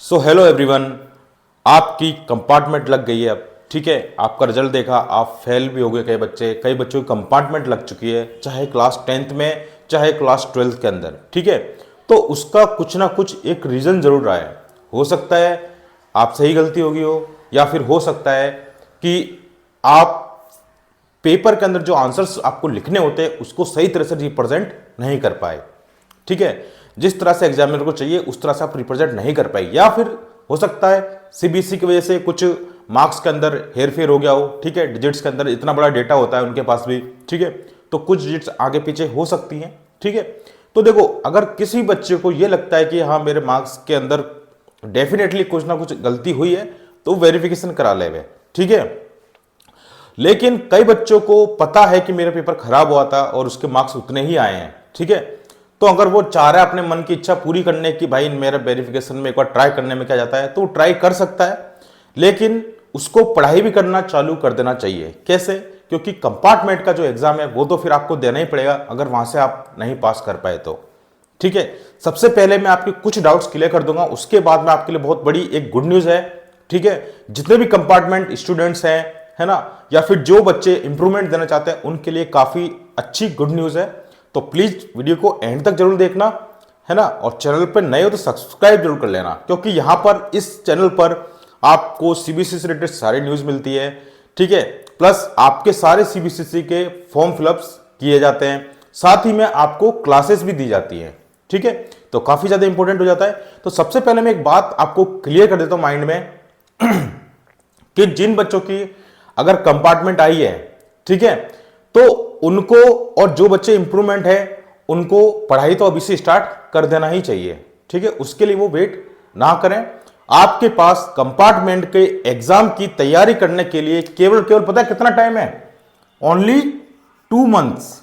So hello everyone, आपकी compartment लग गई है अब। ठीक है, आपका रिजल्ट देखा, आप फेल भी हो गए। कई बच्चों की कंपार्टमेंट लग चुकी है, चाहे क्लास 10th में चाहे क्लास 12th के अंदर। ठीक है, तो उसका कुछ ना कुछ एक रीज़न ज़रूर रहा है। हो सकता है आपसे ही गलती होगी हो, या फिर हो सकता है कि आप पेपर के अंदर जो आंसर्स आपको लिखने होते हैं उसको सही तरह से रिप्रेजेंट नहीं कर पाए। ठीक है, जिस तरह से एग्जामिनर को चाहिए उस तरह से आप रिप्रेजेंट नहीं कर पाए, या फिर हो सकता है सीबीएसई की वजह से कुछ मार्क्स के अंदर हेरफेर हो गया हो। ठीक है, डिजिट्स के अंदर इतना बड़ा डेटा होता है उनके पास भी। ठीक है, तो कुछ डिजिट्स आगे पीछे हो सकती हैं। ठीक है, तो देखो, अगर किसी बच्चे को यह लगता है कि हाँ मेरे मार्क्स के अंदर डेफिनेटली कुछ ना कुछ गलती हुई है, तो वेरिफिकेशन करा ले वे। ठीक है, लेकिन कई बच्चों को पता है कि मेरा पेपर खराब हुआ था और उसके मार्क्स उतने ही आए हैं। ठीक है, तो अगर वो चाह रहा है अपने मन की इच्छा पूरी करने की, भाई मेरा वेरिफिकेशन में एक बार ट्राई करने में क्या जाता है, तो वो ट्राई कर सकता है। लेकिन उसको पढ़ाई भी करना चालू कर देना चाहिए। कैसे? क्योंकि कंपार्टमेंट का जो एग्जाम है वो तो फिर आपको देना ही पड़ेगा अगर वहां से आप नहीं पास कर पाए तो। ठीक है, सबसे पहले मैं आपके कुछ डाउट्स क्लियर कर दूंगा, उसके बाद में आपके लिए बहुत बड़ी एक गुड न्यूज है। ठीक है, जितने भी कंपार्टमेंट स्टूडेंट्स हैं, है ना, या फिर जो बच्चे इंप्रूवमेंट देना चाहते हैं उनके लिए काफी अच्छी गुड न्यूज है। तो प्लीज वीडियो को एंड तक जरूर देखना, है ना, और चैनल पर नए हो तो सब्सक्राइब जरूर कर लेना, क्योंकि यहां पर इस चैनल पर आपको सीबीएसई से रिलेटेड सारी न्यूज मिलती है। ठीक है, प्लस आपके सारे सीबीएसई के फॉर्म फिलअप्स किए जाते हैं, साथ ही में आपको क्लासेस भी दी जाती हैं। ठीक है, तो काफी ज्यादा इंपॉर्टेंट हो जाता है। तो सबसे पहले मैं एक बात आपको क्लियर कर देता हूं माइंड में कि जिन बच्चों की अगर कंपार्टमेंट आई है, ठीक है, तो उनको, और जो बच्चे इंप्रूवमेंट है उनको पढ़ाई तो अभी से स्टार्ट कर देना ही चाहिए। ठीक है, उसके लिए वो वेट ना करें। आपके पास कंपार्टमेंट के एग्जाम की तैयारी करने के लिए केवल पता है कितना टाइम है? Only 2 months.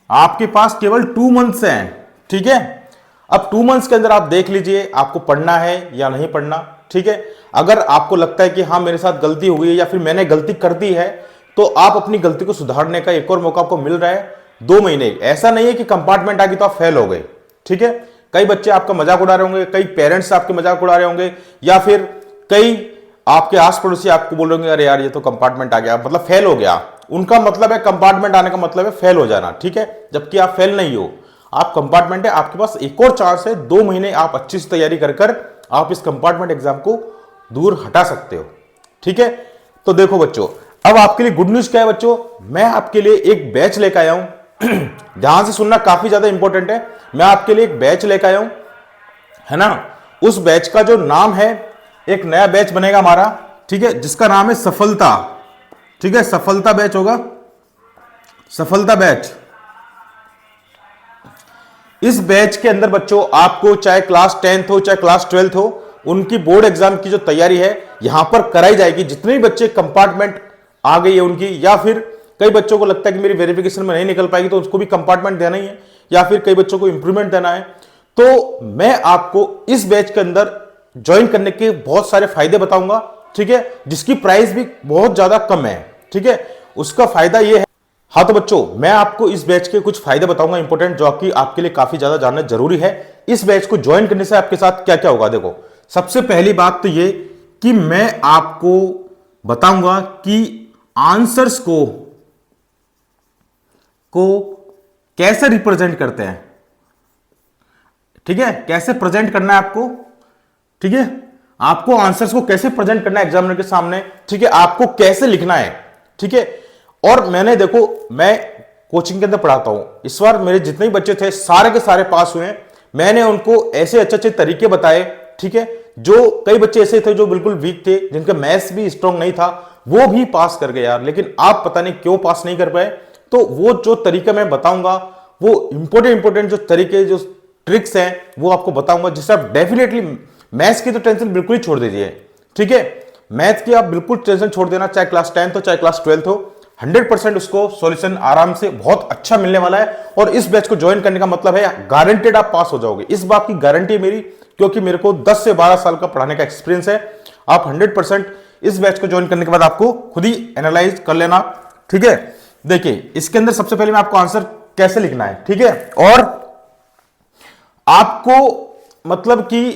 आपके पास केवल 2 मंथ्स हैं। ठीक है, अब 2 मंथ्स के अंदर आप देख लीजिए आपको पढ़ना है या नहीं पढ़ना। ठीक है, अगर आपको लगता है कि हाँ मेरे साथ गलती हो गई है या फिर मैंने गलती कर दी है, तो आप अपनी गलती को सुधारने का एक और मौका आपको मिल रहा है। 2 महीने, ऐसा नहीं है कि कंपार्टमेंट आ गई तो आप फेल हो गए। ठीक है, कई बच्चे आपका मजाक उड़ा रहे होंगे, कई पेरेंट्स आपके मजाक उड़ा रहे होंगे, या फिर कई आपके आस पड़ोसी आपको बोल रहे होंगे अरे यार ये तो कंपार्टमेंट आ गया मतलब फेल हो गया। उनका मतलब है कंपार्टमेंट आने का मतलब है फेल हो जाना। ठीक है, जबकि आप फेल नहीं हो, आप कंपार्टमेंट है, आपके पास एक और चांस है। 2 महीने आप अच्छी से तैयारी कर आप इस कंपार्टमेंट एग्जाम को दूर हटा सकते हो। ठीक है, तो देखो बच्चों, अब आपके लिए गुड न्यूज क्या है बच्चों, मैं आपके लिए एक बैच लेकर आया हूं। ध्यान से सुनना, काफी ज्यादा इंपॉर्टेंट है। मैं आपके लिए एक बैच लेकर आया हूं, है ना। उस बैच का जो नाम है, एक नया बैच बनेगा हमारा, ठीक है, जिसका नाम है सफलता। ठीक है, सफलता बैच होगा, सफलता बैच। इस बैच के अंदर बच्चों आपको चाहे क्लास 10th हो चाहे क्लास 12th हो, उनकी बोर्ड एग्जाम की जो तैयारी है यहां पर कराई जाएगी। जितने भी बच्चे कंपार्टमेंट आ गई है उनकी, या फिर कई बच्चों को लगता है कि मेरी वेरिफिकेशन में नहीं निकल पाएगी तो उसको भी कंपार्टमेंट देना ही है, या फिर कई बच्चों को इंप्रूवमेंट देना है, तो मैं आपको इस बैच के अंदर ज्वाइन करने के बहुत सारे फायदे बताऊंगा। ठीक है, जिसकी प्राइस भी बहुत ज्यादा कम है। ठीक है, उसका फायदा यह है, हाँ तो बच्चों मैं आपको इस बैच के कुछ फायदे बताऊंगा इंपॉर्टेंट, जो कि आपके लिए काफी ज्यादा जानना जरूरी है। इस बैच को ज्वाइन करने से आपके साथ क्या क्या होगा, देखो सबसे पहली बात तो ये कि मैं आपको बताऊंगा कि आंसर्स को कैसे रिप्रेजेंट करते हैं। ठीक है, कैसे प्रेजेंट करना है आपको। ठीक है, आपको आंसर्स को कैसे प्रेजेंट करना है एग्जामिनर के सामने। ठीक है, आपको कैसे लिखना है। ठीक है, और मैंने देखो, मैं कोचिंग के अंदर पढ़ाता हूं, इस बार मेरे जितने भी बच्चे थे सारे के सारे पास हुए हैं। मैंने उनको ऐसे अच्छे अच्छे तरीके बताए। ठीक है, जो कई बच्चे ऐसे थे जो बिल्कुल वीक थे, जिनका मैथ्स भी स्ट्रांग नहीं था, वो भी पास कर गए यार, लेकिन आप पता नहीं क्यों पास नहीं कर पाए। तो वो जो तरीका मैं बताऊंगा, वो इंपॉर्टेंट जो तरीके, जो ट्रिक्स हैं, वो आपको बताऊंगा, जिससे आप डेफिनेटली मैथ्स की तो टेंशन बिल्कुल ही छोड़ दीजिए। ठीक है, मैथ की आप बिल्कुल टेंशन छोड़ देना, चाहे क्लास 10th हो चाहे क्लास 12th हो, 100% उसको सॉल्यूशन आराम से बहुत अच्छा मिलने वाला है। और इस बैच को ज्वाइन करने का मतलब है गारंटेड आप पास हो जाओगे, इस बात की गारंटी है मेरी, क्योंकि मेरे को 10 से 12 साल का पढ़ाने का एक्सपीरियंस है। आप 100% इस बैच को ज्वाइन करने के बाद आपको खुद ही एनालाइज कर लेना। ठीक है, देखिए इसके अंदर सबसे पहले मैं आपको आंसर कैसे लिखना है, ठीक है, और आपको मतलब कि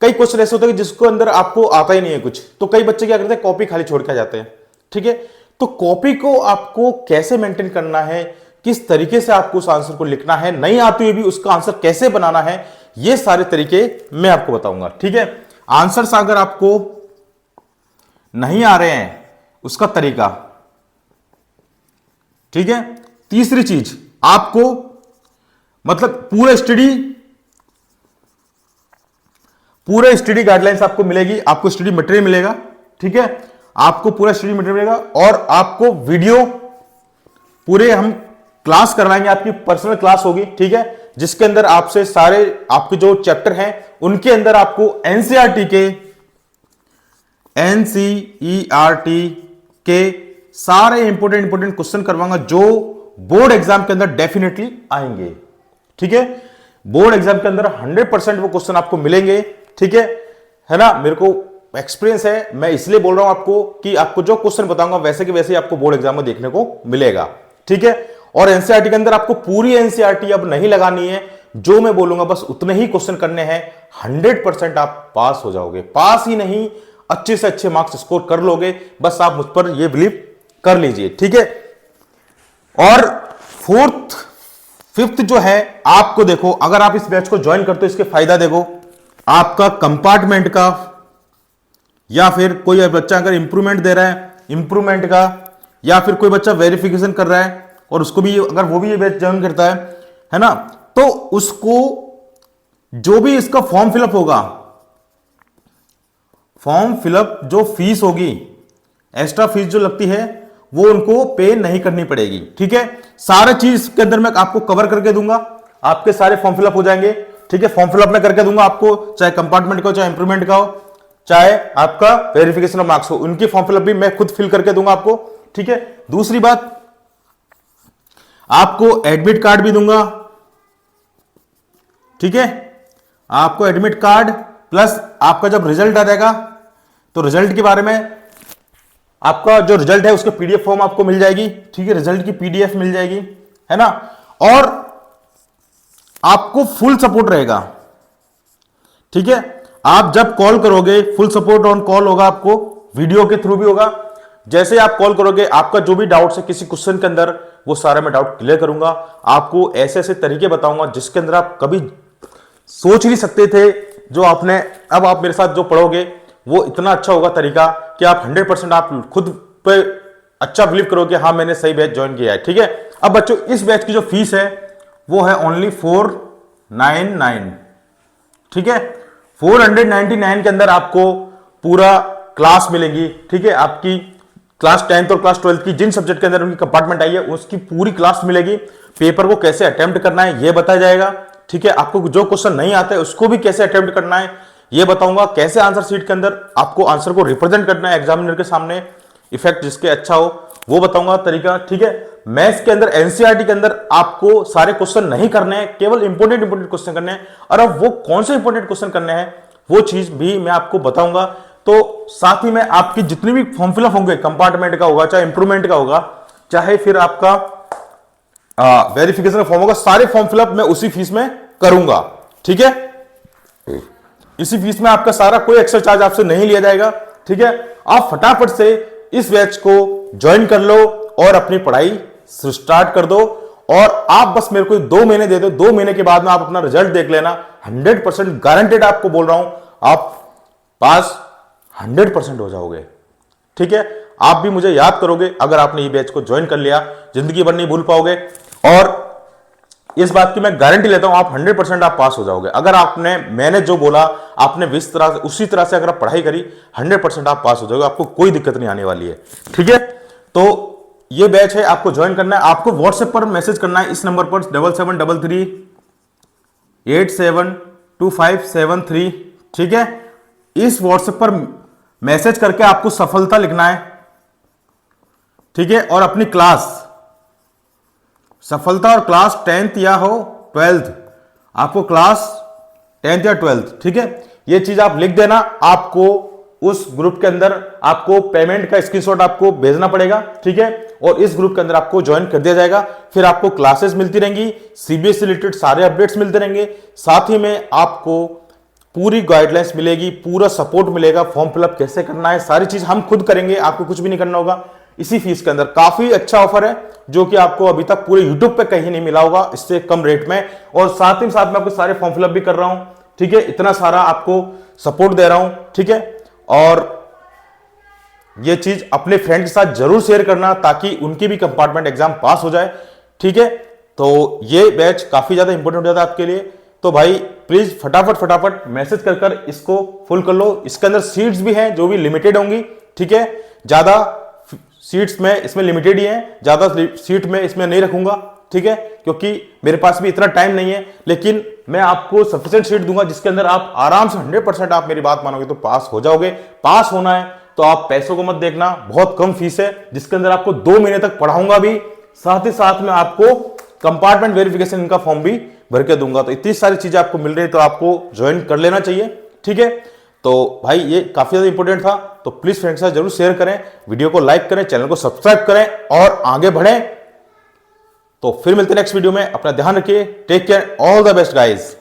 कई क्वेश्चन ऐसे होते हैं कि जिसको अंदर आपको आता ही नहीं है कुछ, तो कई बच्चे क्या करते हैं, कॉपी खाली छोड़ के आ जाते हैं। ठीक है, तो कॉपी को आपको कैसे मेंटेन करना है, किस तरीके से आपको उस आंसर को लिखना है, नहीं आते हुए भी उसका आंसर कैसे बनाना है, ये सारे तरीके मैं आपको बताऊंगा। ठीक है, आंसर्स अगर आपको नहीं आ रहे हैं, उसका तरीका। ठीक है, तीसरी चीज आपको मतलब पूरे स्टडी गाइडलाइंस आपको मिलेगी, आपको स्टडी मटेरियल मिलेगा। ठीक है, आपको पूरा स्टडी मटेरियल मिलेगा और आपको वीडियो पूरे हम क्लास करवाएंगे, आपकी पर्सनल क्लास होगी। ठीक है, जिसके अंदर आपसे सारे आपके जो चैप्टर हैं उनके अंदर आपको एनसीईआरटी के सारे इंपोर्टेंट क्वेश्चन करवाऊंगा जो बोर्ड एग्जाम के अंदर डेफिनेटली आएंगे। ठीक है, बोर्ड एग्जाम के अंदर 100% वो क्वेश्चन आपको मिलेंगे। ठीक है ना, मेरे को एक्सपीरियंस है, मैं इसलिए बोल रहा हूं आपको कि आपको जो क्वेश्चन बताऊंगा वैसे के वैसे ही आपको बोर्ड एग्जाम में देखने को मिलेगा। ठीक है, और एनसीईआरटी के अंदर आपको पूरी एनसीईआरटी अब नहीं लगानी है, जो मैं बोलूंगा बस उतने ही क्वेश्चन करने हैं, 100% आप पास हो जाओगे। पास ही नहीं, अच्छे से अच्छे मार्क्स स्कोर कर लोगे, बस आप मुझ पर यह बिलीव कर लीजिए। ठीक है, और फिफ्थ जो है, आपको देखो अगर आप इस बैच को ज्वाइन करते हो, इसके फायदा देखो, आपका कंपार्टमेंट का, या फिर कोई बच्चा अगर इंप्रूवमेंट दे रहा है इंप्रूवमेंट का, या फिर कोई बच्चा वेरिफिकेशन कर रहा है और उसको भी अगर वो भी ये बैच ज्वाइन करता है ना, तो उसको जो भी इसका फॉर्म फिलअप होगा, फॉर्म फिलअप जो फीस होगी, एक्स्ट्रा फीस जो लगती है, वो उनको पे नहीं करनी पड़ेगी। ठीक है, सारे चीज के अंदर मैं आपको कवर करके दूंगा, आपके सारे फॉर्म फिलअप हो जाएंगे। ठीक है, फॉर्म फिलअप मैं करके दूंगा आपको, चाहे कंपार्टमेंट का हो, चाहे इंप्रूवमेंट का हो, चाहे आपका वेरिफिकेशन ऑफ मार्क्स हो, उनकी फॉर्म फिलअप भी मैं खुद फिल करके दूंगा आपको। ठीक है, दूसरी बात, आपको एडमिट कार्ड भी दूंगा। ठीक है, आपको एडमिट कार्ड प्लस आपका जब रिजल्ट आ जाएगा तो रिजल्ट के बारे में, आपका जो रिजल्ट है उसके पीडीएफ फॉर्म आपको मिल जाएगी। ठीक है, रिजल्ट की पीडीएफ मिल जाएगी, है ना, और आपको फुल सपोर्ट रहेगा। ठीक है, आप जब कॉल करोगे फुल सपोर्ट ऑन कॉल होगा, आपको वीडियो के थ्रू भी होगा। जैसे आप कॉल करोगे, आपका जो भी डाउट है किसी क्वेश्चन के अंदर, वो सारा मैं डाउट क्लियर करूंगा। आपको ऐसे ऐसे तरीके बताऊंगा जिसके अंदर आप कभी सोच नहीं सकते थे, जो आपने अब आप मेरे साथ जो पढ़ोगे वो इतना अच्छा होगा तरीका कि आप 100% आप खुद पे अच्छा बिलीव करोगे, हाँ मैंने सही बैच ज्वाइन किया है। ठीक है, अब बच्चों इस बैच की जो फीस है वो है ओनली 499। ठीक है, 499 के अंदर आपको पूरा क्लास मिलेगी। ठीक है, आपकी क्लास 10th और क्लास 12th की जिन सब्जेक्ट के अंदर उनकी कंपार्टमेंट आई है उसकी पूरी क्लास मिलेगी। पेपर को कैसे अटेम्प्ट करना है ये बताया जाएगा। ठीक है, आपको जो क्वेश्चन नहीं आते उसको भी कैसे अटेम्प्ट करना है ये बताऊंगा। कैसे आंसर शीट के अंदर आपको आंसर को रिप्रेजेंट करना है एग्जामिनर के सामने, इफेक्ट जिसके अच्छा हो वो बताऊंगा तरीका। ठीक है, मैथ्स के अंदर एनसीईआरटी के अंदर आपको सारे क्वेश्चन नहीं करने हैं, केवल इंपोर्टेंट क्वेश्चन करने हैं, और अब वो कौन से इंपोर्टेंट क्वेश्चन करने हैं वो चीज भी मैं आपको बताऊंगा। तो साथ ही में आपकी जितनी भी फॉर्म फिलअप होंगे, कंपार्टमेंट का होगा, चाहे इंप्रूवमेंट का होगा, चाहे फिर आपका वेरिफिकेशन फॉर्म होगा, सारे फॉर्म फिलअप मैं उसी फीस में करूंगा। ठीक है, इसी फीस में आपका सारा कोई एक्स्ट्रा चार्ज आपसे नहीं लिया जाएगा। ठीक है, आप फटाफट से इस बैच को ज्वाइन कर लो और अपनी पढ़ाई स्टार्ट कर दो, और आप बस मेरे को 2 महीने दे दो। 2 महीने के बाद में आप अपना रिजल्ट देख लेना, 100% गारंटेड आपको बोल रहा हूं, आप पास 100% हो जाओगे। ठीक है, आप भी मुझे याद करोगे अगर आपने ये बैच को ज्वाइन कर लिया, जिंदगी भर नहीं भूल पाओगे, और इस बात की मैं गारंटी लेता हूं आप 100% आप पास हो जाओगे। अगर आपने मैंने जो बोला आपने जिस तरह से उसी तरह से अगर आप पढ़ाई करी, 100% आप पास हो जाओगे, आपको कोई दिक्कत नहीं आने वाली है। ठीक है, तो ये बैच है, आपको ज्वाइन करना है, आपको व्हाट्सएप पर मैसेज करना है इस नंबर पर 7733872573। ठीक है, इस व्हाट्सएप पर मैसेज करके आपको सफलता लिखना है। ठीक है, और अपनी क्लास सफलता और क्लास 10th या हो 12th, आपको क्लास 10th या 12th, ठीक है, ये चीज आप लिख देना। आपको उस ग्रुप के अंदर आपको पेमेंट का स्क्रीनशॉट आपको भेजना पड़ेगा। ठीक है, और इस ग्रुप के अंदर आपको ज्वाइन कर दिया जाएगा। फिर आपको क्लासेस मिलती रहेंगी, सीबीएसई रिलेटेड सारे अपडेट्स मिलते रहेंगे, साथ ही में आपको पूरी गाइडलाइंस मिलेगी, पूरा सपोर्ट मिलेगा, फॉर्म फिलअप कैसे करना है सारी चीज हम खुद करेंगे, आपको कुछ भी नहीं करना होगा। इसी फीस के अंदर काफी अच्छा ऑफर है जो कि आपको अभी तक पूरे यूट्यूब पे कहीं नहीं मिला होगा इससे कम रेट में, और साथ ही साथ मैं आपको सारे फॉर्म फिलअप भी कर रहा हूं, ठीक है, इतना सारा आपको सपोर्ट दे रहा हूं, ठीक है। और ये चीज अपने फ्रेंड के साथ जरूर शेयर करना ताकि उनकी भी कंपार्टमेंट एग्जाम पास हो जाए, ठीक है। तो ये बैच काफी ज्यादा इंपॉर्टेंट हो जाता है आपके लिए। तो भाई प्लीज फटाफट मैसेज कर इसको फुल कर लो। इसके अंदर सीट्स भी हैं जो भी लिमिटेड होंगी, ठीक है, ज्यादा सीट्स में इसमें लिमिटेड ही हैं, ज्यादा सीट में इसमें नहीं रखूंगा, ठीक है, क्योंकि मेरे पास भी इतना टाइम नहीं है, लेकिन मैं आपको सफिशिएंट सीट दूंगा जिसके अंदर आप आराम से 100% आप मेरी बात मानोगे तो पास हो जाओगे। पास होना है तो आप पैसों को मत देखना, बहुत कम फीस है जिसके अंदर आपको 2 महीने तक पढ़ाऊंगा भी, साथ ही साथ में आपको कंपार्टमेंट वेरिफिकेशन इनका फॉर्म भी भर के दूंगा। तो इतनी सारी चीजें आपको मिल रही है तो आपको ज्वाइन कर लेना चाहिए, ठीक है। तो भाई ये काफी ज्यादा इंपॉर्टेंट था, तो प्लीज फ्रेंड्स के साथ जरूर शेयर करें, वीडियो को लाइक करें, चैनल को सब्सक्राइब करें और आगे बढ़ें। तो फिर मिलते हैं नेक्स्ट वीडियो में, अपना ध्यान रखिए, take care, all the best guys.